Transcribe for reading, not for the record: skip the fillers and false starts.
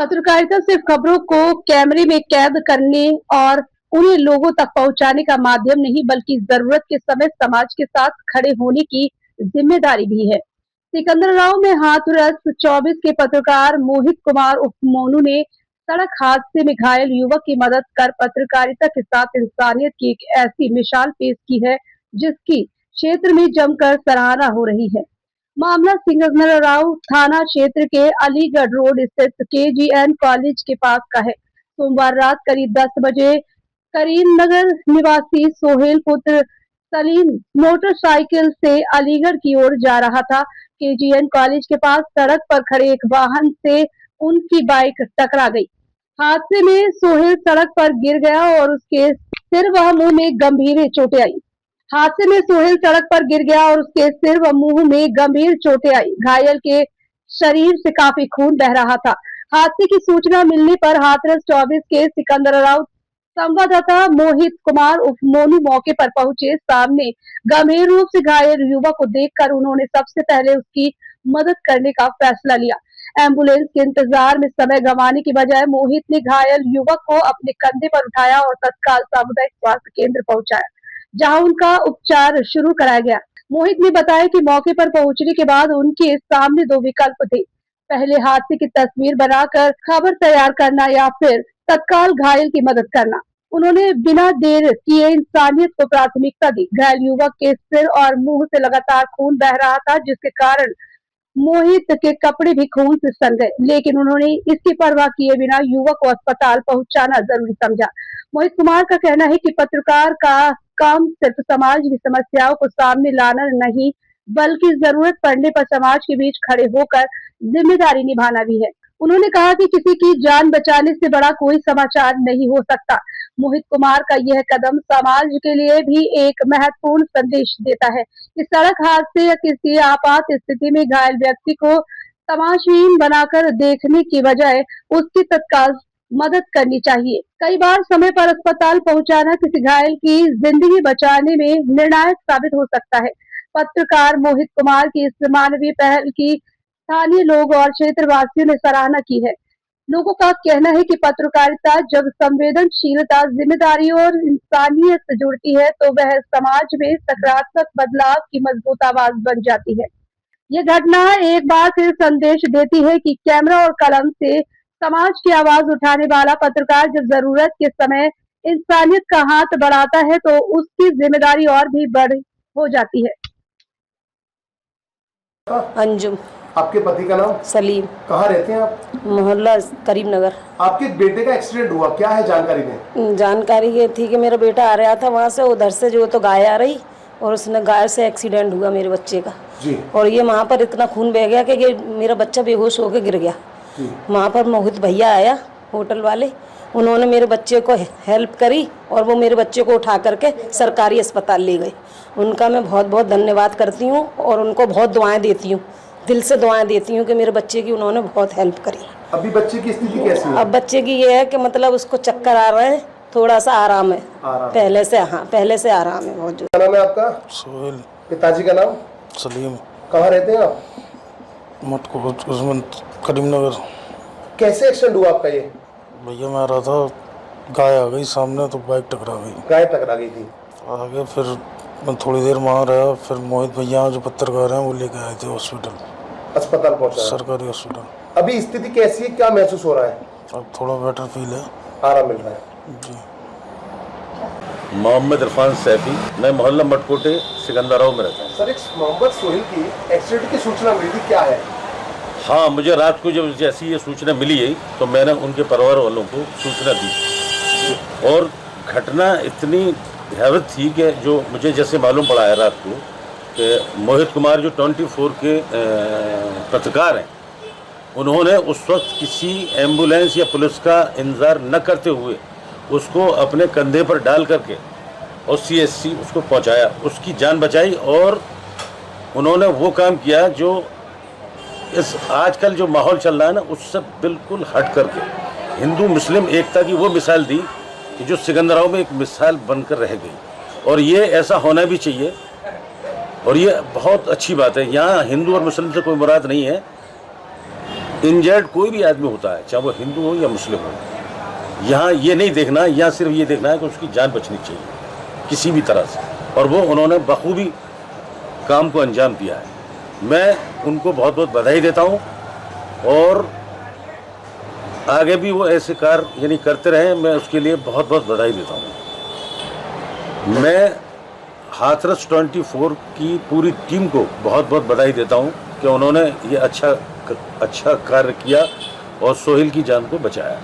पत्रकारिता सिर्फ खबरों को कैमरे में कैद करने और उन्हें लोगों तक पहुंचाने का माध्यम नहीं, बल्कि जरूरत के समय समाज के साथ खड़े होने की जिम्मेदारी भी है। सिकंदराव में हाथरस 24 के पत्रकार मोहित कुमार उर्फ मोनू ने सड़क हादसे में घायल युवक की मदद कर पत्रकारिता के साथ इंसानियत की एक ऐसी मिसाल पेश की है, जिसकी क्षेत्र में जमकर सराहना हो रही है। मामला सिकंदराव थाना क्षेत्र के अलीगढ़ रोड स्थित केजीएन कॉलेज के पास का है। सोमवार रात करीब 10 बजे करीमनगर निवासी सोहेल पुत्र सलीम मोटरसाइकिल से अलीगढ़ की ओर जा रहा था। केजीएन कॉलेज के पास सड़क पर खड़े एक वाहन से उनकी बाइक टकरा गई। हादसे में सोहेल सड़क पर गिर गया और उसके सिर व मुंह में गंभीर चोटें आई। हादसे में सोहेल सड़क पर गिर गया और उसके सिर व मुंह में गंभीर चोटें आई। घायल के शरीर से काफी खून बह रहा था। हादसे की सूचना मिलने पर हाथरस 24 के सिकंदराव संवाददाता मोहित कुमार उर्फ मोनू मौके पर पहुंचे। सामने गंभीर रूप से घायल युवक को देखकर उन्होंने सबसे पहले उसकी मदद करने का फैसला लिया। एम्बुलेंस के इंतजार में समय गंवाने की बजाय मोहित ने घायल युवक को अपने कंधे पर उठाया और तत्काल सामुदायिक स्वास्थ्य केंद्र पहुंचाया, जहां उनका उपचार शुरू कराया गया। मोहित ने बताया कि मौके पर पहुंचने के बाद उनके सामने दो विकल्प थे। पहले हादसे की तस्वीर बनाकर खबर तैयार करना या फिर तत्काल घायल की मदद करना। उन्होंने बिना देर किए इंसानियत को प्राथमिकता दी। घायल युवक के सिर और मुंह से लगातार खून बह रहा था, जिसके कारण मोहित के कपड़े भी खून से सन गए, लेकिन उन्होंने इसकी परवाह किए बिना युवक को अस्पताल पहुंचाना जरूरी समझा। मोहित कुमार का कहना है कि पत्रकार का काम सिर्फ समाज की समस्याओं को सामने लाना नहीं, बल्कि जरूरत पड़ने पर समाज के बीच खड़े होकर जिम्मेदारी निभाना भी है। उन्होंने कहा कि किसी की जान बचाने से बड़ा कोई समाचार नहीं हो सकता। मोहित कुमार का यह कदम समाज के लिए भी एक महत्वपूर्ण संदेश देता है कि सड़क हादसे या किसी आपात स्थिति में घायल व्यक्ति को तमाशबीन बनाकर देखने की बजाय उसकी तत्काल मदद करनी चाहिए। कई बार समय पर अस्पताल पहुंचाना किसी घायल की जिंदगी बचाने में निर्णायक साबित हो सकता है। पत्रकार मोहित कुमार की इस मानवीय पहल की स्थानीय लोग और क्षेत्रवासियों ने सराहना की है। लोगों का कहना है कि पत्रकारिता जब संवेदनशीलता, जिम्मेदारी और इंसानियत से जुड़ती है, तो वह समाज में सकारात्मक बदलाव की मजबूत आवाज बन जाती है। यह घटना एक बार फिर संदेश देती है कि कैमरा और कलम से समाज की आवाज उठाने वाला पत्रकार जब जरूरत के समय इंसानियत का हाथ बढ़ाता है, तो उसकी जिम्मेदारी और भी बड़ी हो जाती है। अंजुम। आपके पति का नाम? सलीम। कहाँ रहते हैं आप? मोहल्ला करीमनगर। आपके बेटे का एक्सीडेंट हुआ, क्या है जानकारी दें? जानकारी ये थी कि मेरा बेटा आ रहा था वहाँ से, उधर से जो तो गाय आ रही और उसने गाय से एक्सीडेंट हुआ मेरे बच्चे का जी। और ये वहाँ पर इतना खून बह गया कि ये मेरा बच्चा बेहोश होकर गिर गया। वहाँ पर मोहित भैया आया, होटल वाले, उन्होंने मेरे बच्चे को हेल्प करी और वो मेरे बच्चे को उठा करके सरकारी अस्पताल ले गए। उनका मैं बहुत बहुत धन्यवाद करती हूँ और उनको बहुत दुआएं देती हूँ, दिल से दुआएं देती हूँ कि मेरे बच्चे की उन्होंने बहुत हेल्प करी। अभी बच्चे की स्थिति कैसी है? अब बच्चे की ये है कि मतलब उसको चक्कर आ रहे हैं, थोड़ा सा आराम है पहले से। हाँ, पहले से आराम है बहुत। क्या नाम है आपका? सोहेल। पिताजी का नाम? सलीम। कहाँ रहते हैं आप? करीमनगर। कैसे एक्सीडेंट हुआ आपका ये? भैया मैं आ रहा था, गाय आ गई सामने तो बाइक टकरा गई। गाय टकरा गई थी? आगे फिर मैं थोड़ी देर वहाँ रहा, फिर मोहित भैया जो पत्रकार हैं वो लेके आए थे हॉस्पिटल। अस्पताल पहुँचा? सरकारी हॉस्पिटल। अभी स्थिति कैसी है, क्या महसूस हो रहा है? अब थोड़ा बेटर फील है, आराम मिल रहा है जी। मोहम्मद इरफान सैफी, मैं मोहल्ला मटकोटे सिकंदराव में रहता हूँ। सर, एक मोहम्मद सोहेल की एक्सीडेंट की सूचना मिली थी, क्या है? हाँ, मुझे रात को जब जैसी ये सूचना मिली है तो मैंने उनके परिवार वालों को सूचना दी और घटना इतनी भयावह थी कि जो मुझे जैसे मालूम पड़ा है रात को कि मोहित कुमार जो 24 के पत्रकार हैं, उन्होंने उस वक्त किसी एम्बुलेंस या पुलिस का इंतज़ार न करते हुए उसको अपने कंधे पर डाल करके और CHC उसको पहुंचाया, उसकी जान बचाई और उन्होंने वो काम किया जो इस आजकल जो माहौल चल रहा है ना, उससे बिल्कुल हट करके हिंदू मुस्लिम एकता की वो मिसाल दी कि जो सिकंदराव में एक मिसाल बनकर रह गई। और ये ऐसा होना भी चाहिए और ये बहुत अच्छी बात है। यहाँ हिंदू और मुस्लिम से कोई मुराद नहीं है, इंजर्ड कोई भी आदमी होता है, चाहे वो हिंदू हो या मुस्लिम हो, यहाँ ये नहीं देखना, यहाँ सिर्फ ये देखना है कि उसकी जान बचनी चाहिए किसी भी तरह से, और वो उन्होंने बखूबी काम को अंजाम दिया है। मैं उनको बहुत बहुत बधाई देता हूँ और आगे भी वो ऐसे कार्य यानी करते रहे, मैं उसके लिए बहुत बहुत बधाई देता हूँ। मैं हाथरस 24 की पूरी टीम को बहुत बहुत बधाई देता हूँ कि उन्होंने ये अच्छा कार्य किया और सोहेल की जान को बचाया।